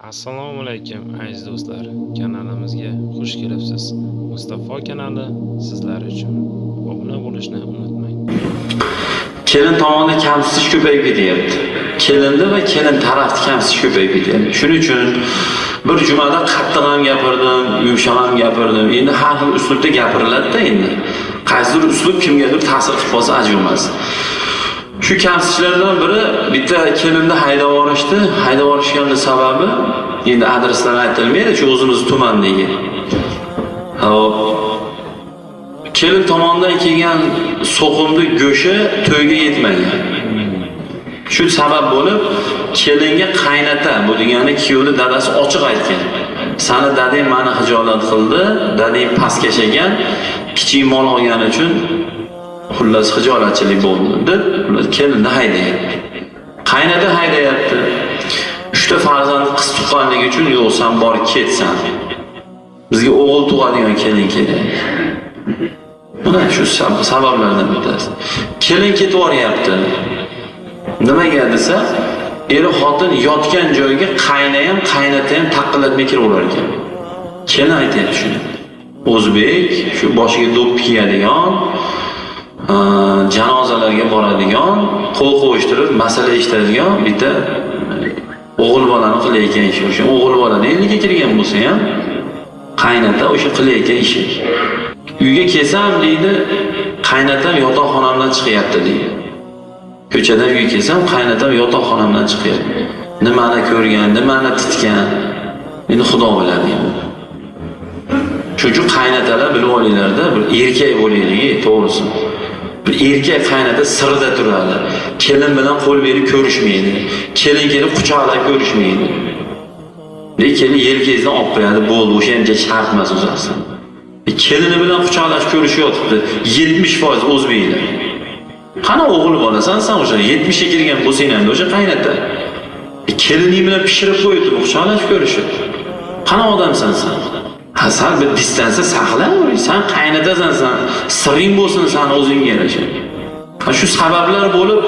Assalomu alaykum aziz do'stlar, kanalimizga xush kelibsiz. Mustafa kanali sizlar uchun. Obuna bo'lishni unutmang. Kelin tomonidan kamsitish ko'payib ketyapti. Kelinda va kelin tarafda kamsitish ko'payib ketyapti. Shuning uchun bir jumada qattiq ham gapirdim, yumshoq ham gapirdim. Endi har xil uslubda gapiriladi-da endi. Qaysidir uslub kimgadir ta'sir qilib qolsa ajoymas. Shu kamsitishlardan biri bitta kelinni haydab yuborishdi. Haydab yuborishganning sababi endi adreslar aytilmaydi, shu o'zimiz tumandagi. Kelin tomonidan kelgan so'qimli go'shi to'yga yetmagan. Shu sabab bo'lib kelinga qaynata, bu degani kuyovni dadasi ochiq aytgan. Sani dadang meni hijolat qildi, dadang pastkash ekan, kichik mol olgani uchun xullas hijolatchilik bo'ldi deb kelinni haydayapti. Qaynata haydayapti. 3 ta farzand qiz tuqqanligi uchun yo'q, sen bor ketsan. Bizga o'g'il tug'adigan kelin kerak. Buna shu sabablardan bittasi. Kelin ketib boryapti. Nimaga desa, eri xotin yotgan joyga qaynayam, qaynata ham taqillatmay kiraverar ekan. Kelin aytayapti shuni. O'zbek shu boshiga do'ppi kiyadigan, janozalarga boradigan, qo'l qo'yishtirib masala eshitadigan bitta o'g'il bolani qilayotgan ishi. O'sha o'g'il bolani elga kirgan bo'lsa ham qaynata o'sha qilayotgan ishi. Uyga kelsam deydi, qaynatam yotoqxonamdan chiqyapti deydi. Ko'chada uyga kelsam qaynatam yotoqxonamdan chiqyapti. Nimani ko'rgan, nimani titgan, endi Xudo biladi. Shuning qaynatalar bilib olinglarda, bir erkak bo'laylik, to'g'risi. Bir erkak qaynata sirda turadi. Kelin bilan qo'l berib ko'rishmaydi. Kelin kelib quchoqlab ko'rishmaydi. Lekin yelkangizdan olib qo'yadi, bo'ldi, o'sha ham shart emas o'zasidan. Kelini bilan quchoqlash ko'rishyapti 70% o'zbeklar. Qana o'g'il bolasan sen o'sha 70 ga kirgan bo'lsang ham o'sha qaynata. Kelining bilan pishirib qo'yibdi, quchoqlash ko'rishib. Qana odamsan sen? Ha, sen bir distansiya saqla, sen qaynatasan, sen siring bo'lsin sen o'zingga yarasha. Shu sabablar bo'lib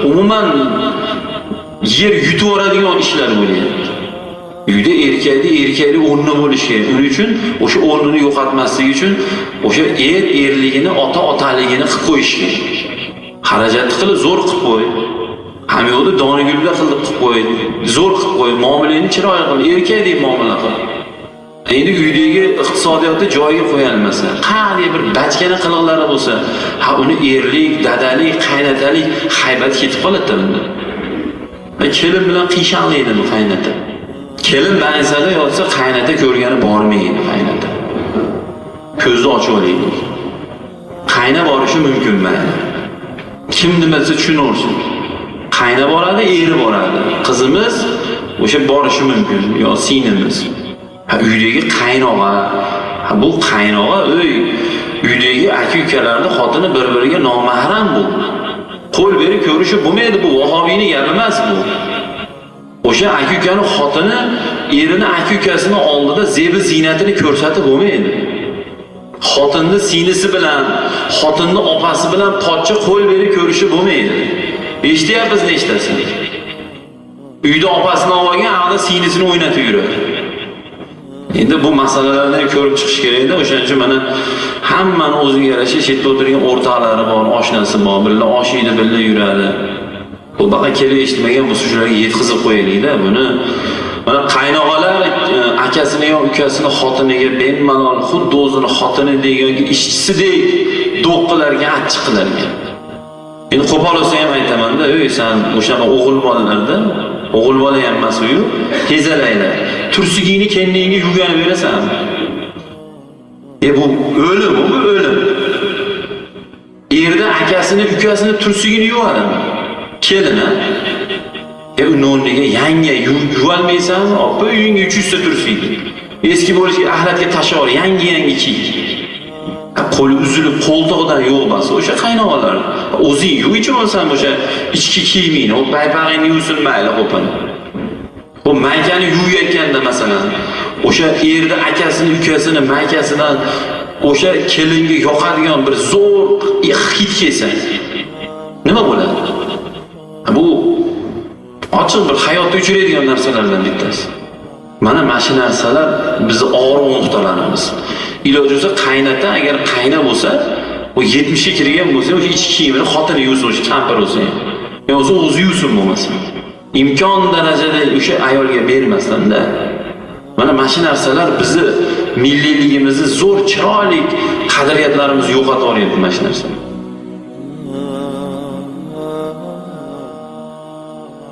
umuman yer yutib yoradigan ishlar bo'lyapti. Uyda erkakni o'rni bo'lishi kerak. Uning uchun o'sha o'rnini yo'qotmaslik uchun o'sha erligini, ota-otaligini qilib qo'yish kerak. Xarajatni qilib zo'r qilib qo'y. Ham yo'lda donigulda qilib qo'y. Zo'r qilib qo'y. Muomalani chiroyli qil. Erkakdek muomala qil. Endi uydagi iqtisodiyotni joyiga qo'yalmasa, qanday bir bachkana qiliqlari bo'lsa, ha uni erlik, dadalik, qaynatalik haybat ketib qoladi bunda. Kelin bilan qiyshonlaydi bu qaynata. Kelin banisada yotsa qaynata ko'rgani bormaydi qaynata. Ko'zni ochib olaydi. Qayna borishi mumkin emas. Kim nimasi tushunaversin. Qayna boradi, eri boradi. Qizimiz o'sha borishi mumkin yo sinimiz. Uydagi qaynog'a, bu qaynog'a uydagi aka-ukalarning xotini bir-biriga nomahram bu. Qo'l berib ko'rishib bo'lmaydi, bu vahobiyning gapi emas bu. O'sha aka-ukaning xotini erini aka-ukasining oldida zebi ziynatini ko'rsatib bo'lmaydi. Xotinni sinisi bilan, xotinni opasi bilan pochcha qo'l berib ko'rishib bo'lmaydi. Eshityapmiz nechtasini? Uyda opasini olgan, aqda sinisini o'ynatib yuradi. Endi bu masalalarni ko'rib chiqish kerak-da, o'shaning uchun mana hammani o'ziga yarasha chetda o'tirgan o'rtoqlari bor, oshnasi bor, birga oshiydi, birga yuradi. Bu baqa kelib eshitmagan bo'lsa shularga yetkazib qo'yaylik-da buni. Mana qaynog'alar akasini yo ukasini xotiniga bemalol xuddi o'zini xotinidek yoki ishchisidek do'qqilarga achchiq qilarkan. Endi qo'pol olsa ham aytaman-da, "Ey sen o'shaqa o'g'il bolalarda, o'g'il bola ham emas u, tezalaylar. Tursigingni kendingga yuvganib berasan." Bu o'lim, bu o'lim. Erda akasini, ukasini tursigini yuvadim. Kelina. Uni o'rniga yangi yuvalmaysanmi? Oppa uyingga 300 ta tursiydi. Eski bo'lishga ahlatga tashor, yangi kiy. Qo'li uzilib, qo'ltig'idan yo'q bas. O'sha qaynog'alar. O'zing yuvichim olsan o'sha ichki kiyimini, o paypag'ingni yuvsin mayli qo'pin. Bu maykani yuvayotganda masalan, o'sha erda akasini, ukasini maykasidan o'sha kelinga yoqadigan bir zo'r hid kelsa, nima bo'ladi? Ochiq bir hayotda uchraydigan narsalardan bittasi. Mana shu narsalar bizni og'riq nuqtalarimiz. Iloji bo'lsa qaynota agar qayna bo'lsa, o 70 ga kirgan bo'lsa, o'sha ichki kiyimini xotini yuvsin, o'sha kampir bo'lsa, yo'qsa o'zi yuvsin bo'lmasa. İmkon darajada o'sha ayolga bermasdan-da. Mana shu narsalar bizni milliyligimizni zo'r chiroyli qadriyatlarimizni yo'qotib olyapti mana shu narsa.